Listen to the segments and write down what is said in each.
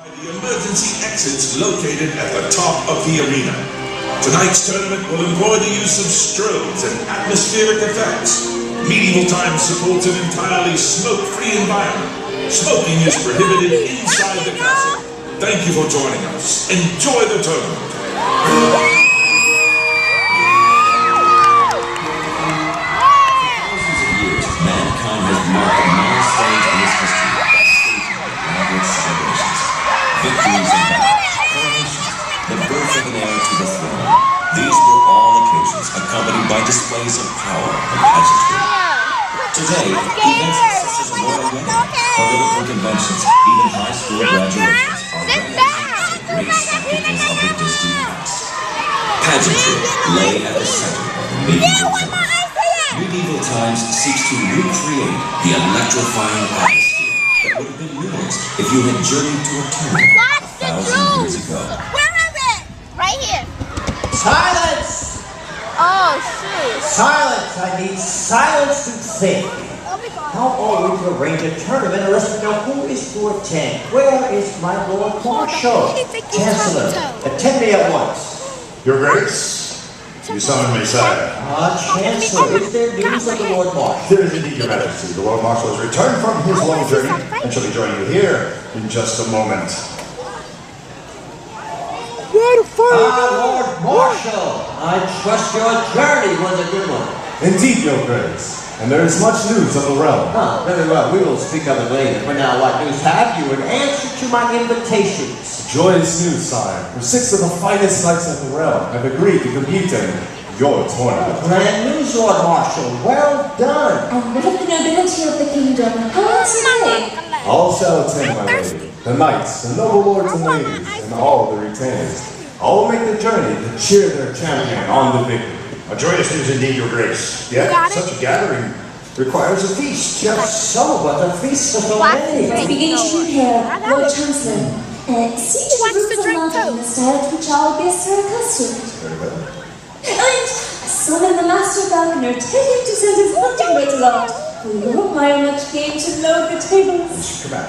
The emergency exits located at the top of the arena. Tonight's tournament will employ the use of strobes and atmospheric effects. Medieval Times supports an entirely smoke-free environment. Smoking is prohibited inside the castle. Thank you for joining us. Enjoy the tournament. Victories and battles, coronations, the birth of an heir to the throne. These were all occasions accompanied by displays of power and pageantry. Today, events such as royal wedding, political conventions, even high school graduations are reminiscences of great spectacles of the distant past. Pageantry lay at the center of the medieval times. Medieval Times seeks to recreate the electrifying atmosphere that would have been yours if you had journeyed to a tournament 1,000 years ago. Where is it? Right here. Silence! Oh, shoot. Silence! I need silence to think. How are we to arrange a tournament unless we know who is to attend? Where is my Lord Marshal? Chancellor, attend me at once. Your Grace, you summon me, sire. Chancellor, is there news of the Lord Marshal? There is indeed, Your Majesty. The Lord Marshal has returned from his long journey and shall be joining you here in just a moment. Lord Marshal, I trust your journey was a good one. Indeed, Your Grace. And there is much news of the realm. Very well. We will speak of it later. For now, what news have you in answer to my invitations? Joyous news, sire. For 6 of the finest knights of the realm have agreed to compete in your tournament. Grand news, Lord Marshal. Well done. And what of the nobility of the kingdom? How are they? All shall attend, my lady. The knights, the noble lords and ladies, and all the retainers. All will make the journey to cheer their champion on the victory. A joyous news indeed, Your Grace. Yet, such a gathering requires a feast. Just so, but a feast for so many. Let's begin to prepare, Lord Chancellor. See to the rooms of London in the style to which our guests are accustomed. Very well. And summon the master falconer, tell him to send his hunting rate aloft. We will require much game to load the tables. Command.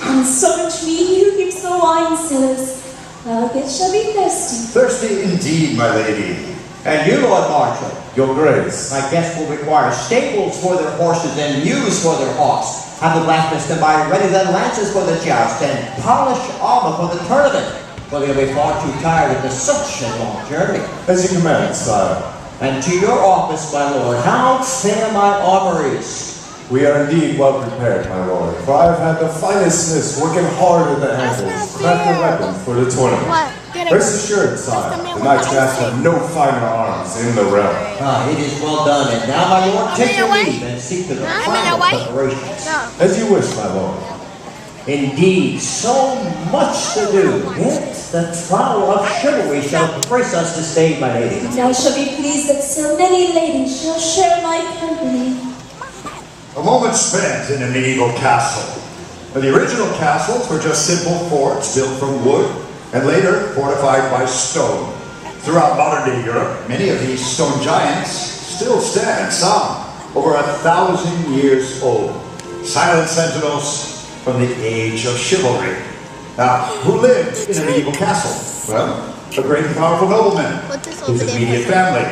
And summon me who keeps the wine cellars. Our guests shall be thirsty. Thirsty indeed, my lady. And you, Lord Marshal, Your Grace. my guests will require stables for their horses and ewes for their hawks. Have the blacksmiths to buy ready their lances for the joust and polished armor for the tournament. For they'll be far too tired after such a long journey. As you command, sire. And to your office, my lord, how fair my armories. We are indeed well prepared, my lord, for I have had the finest smiths working hard at the handles, crafting weapons for the tournament. Rest assured, sire, the knights cast have no finer arms in the realm. It is well done, and now, my lord, take your leave and seek to the final preparations. As you wish, my lord. Indeed, so much to do, yet the flower of chivalry shall grace us to stay, my lady. And I shall be pleased that so many ladies shall share my company. A moment spent in a medieval castle. Now, the original castles were just simple forts built from wood and later fortified by stone. Throughout modern-day Europe, many of these stone giants still stand, some over 1,000 years old. Silent sentinels from the age of chivalry. Now, who lived in a medieval castle? Well, a great and powerful nobleman, his immediate family,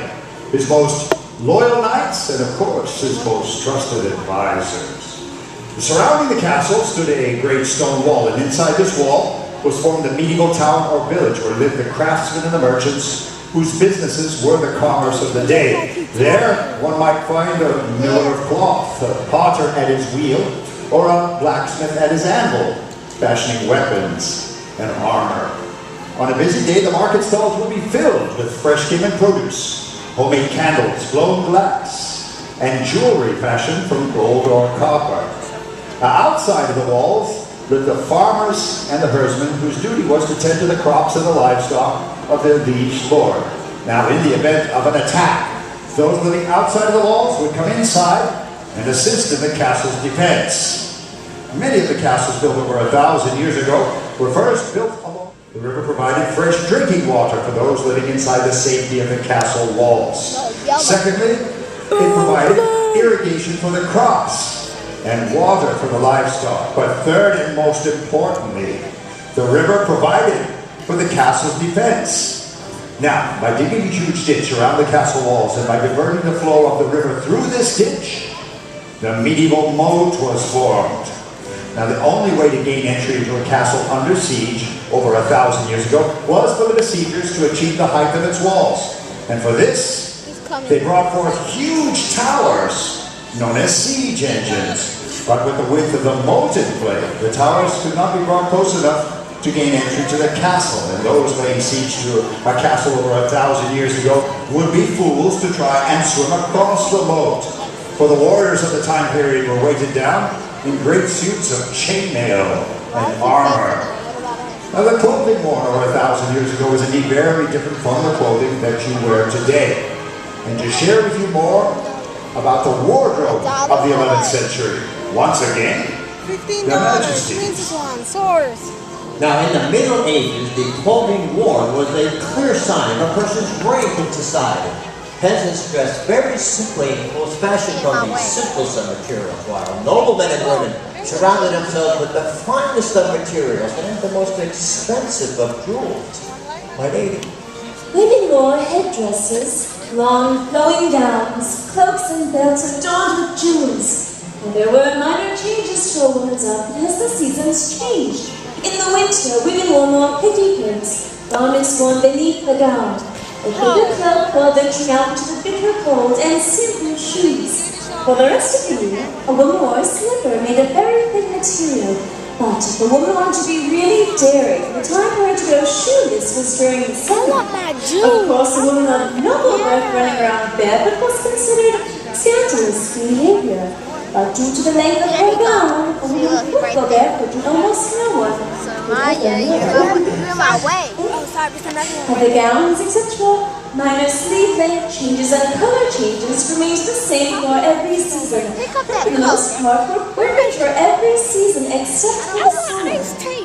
his most loyal knights, and of course, his most trusted advisors. Surrounding the castle stood a great stone wall, and inside this wall was formed a medieval town or village where lived the craftsmen and the merchants whose businesses were the commerce of the day. There, one might find a miller of cloth, a potter at his wheel, or a blacksmith at his anvil, fashioning weapons and armor. On a busy day, the market stalls would be filled with fresh game and produce, homemade candles, blown glass, and jewelry fashioned from gold or copper. Now, outside of the walls lived the farmers and the herdsmen whose duty was to tend to the crops and the livestock of their liege lord. Now, in the event of an attack, those living outside of the walls would come inside and assist in the castle's defense. Many of the castles built over 1,000 years ago were first built along the river, provided fresh drinking water for those living inside the safety of the castle walls. Secondly, it provided irrigation for the crops and water for the livestock. But third and most importantly, The river provided for the castle's defense. Now, by digging a huge ditch around the castle walls and by diverting the flow of the river through this ditch, the medieval moat was formed. Now, the only way to gain entry into a castle under siege over 1,000 years ago was for the besiegers to achieve the height of its walls. And for this, they brought forth huge towers known as siege engines. But with the width of the moat in play, the towers could not be brought close enough to gain entry to the castle. And those laying siege to a castle over 1,000 years ago would be fools to try and swim across the moat. For the warriors of the time period were weighted down in great suits of chainmail and armor. Now, the clothing worn over 1,000 years ago was indeed very different from the clothing that you wear today. And to share with you more about the wardrobe of the 11th century, once again, Your Majesty. Now, in the Middle Ages, the clothing worn was a clear sign of a person's rank in society. Peasants dressed very simply and was fashioned from the simplest of materials, while noblemen and women surrounded themselves with the finest of materials and the most expensive of jewels. My lady. Women wore headdresses, long flowing gowns, cloaks and belts adorned with jewels. And there were minor changes to a woman's outfit as the seasons changed. In the winter, women wore more petticoats, garments worn beneath the gown, a hooded cloak while venturing out into the bitter cold, and simple shoes. For the rest of the year, a woman wore a slipper made of very thin material. But if a woman wanted to be really daring, the time for her to go shoeless was during the summer. Of course, a woman of noble birth running around barefoot was considered scandalous behavior. But due to the length of her gown, a woman could go barefoot and almost no one would ever my way. of the gowns, except for minor sleeve length changes and color changes, remained the same for every season. Pick up that For the most part, were worn for every season except for the summer.